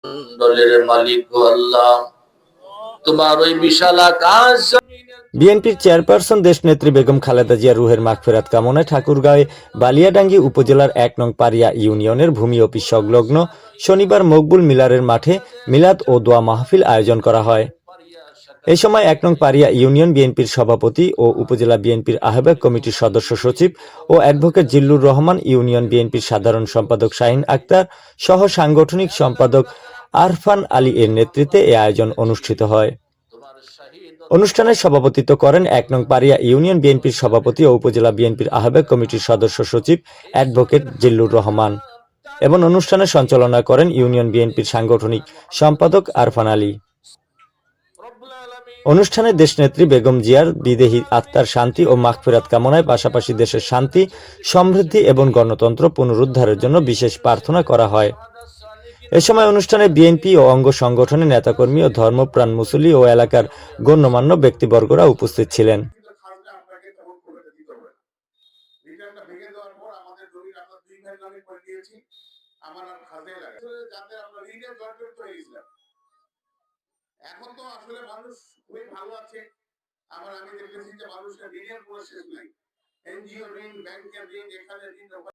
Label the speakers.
Speaker 1: দলের মালিক গো আল্লাহ, তোমার ওই বিশাল আকাশ।
Speaker 2: বিএনপির চেয়ারপারসন দেশনেত্রী বেগম খালেদা জিয়ার রুহের মাগফিরাত কামনায় ঠাকুরগাঁওয়ে বালিয়াডাঙ্গি উপজেলার ১ নং পারিয়া ইউনিয়নের ভূমি অফিস সংলগ্ন শনিবার মকবুল মিলারের মাঠে মিলাদ ও দোয়া মাহফিল আয়োজন করা হয়। এ সময় ১ নং পারিয়া ইউনিয়ন বিএনপির সভাপতি ও উপজেলা বিএনপির আহ্বায়ক কমিটির সদস্য সচিব ও অ্যাডভোকেট জিল্লুর রহমান, ইউনিয়ন বিএনপির সাধারণ সম্পাদক শাহিন আক্তার সহ সাংগঠনিক সম্পাদক আরফান আলী এর নেতৃত্বে এ আয়োজন অনুষ্ঠিত হয়। অনুষ্ঠানে সভাপতিত্ব করেন ১ নং পারিয়া ইউনিয়ন বিএনপির সভাপতি ও উপজেলা বিএনপির আহ্বায়ক কমিটির সদস্য সচিব অ্যাডভোকেট জিল্লুর রহমান এবং অনুষ্ঠানে সঞ্চালনা করেন ইউনিয়ন বিএনপির সাংগঠনিক সম্পাদক আরফান আলী। অনুষ্ঠানে দেশনেত্রী বেগম জিয়ার বিদেহী আত্মার শান্তি ও মাগফিরাত কামনায় পাশাপাশি দেশের শান্তি, সমৃদ্ধি এবং গণতন্ত্র পুনরুদ্ধারের জন্য বিশেষ প্রার্থনা করা হয়। এ সময় অনুষ্ঠানে বিএনপি ও অঙ্গ সংগঠনের নেতাকর্মী ও ধর্মপ্রাণ মুসল্লি ও এলাকার গণ্যমান্য ব্যক্তিবর্গরা উপস্থিত ছিলেন।
Speaker 1: এখন তো আসলে মানুষ খুবই ভালো আছে। আমি দেখেছি যে মানুষের ঋণের কোনো শেষ নাই। এনজিও ঋণ, ব্যাংকের ঋণ, এখানে ঋণ, ওখানে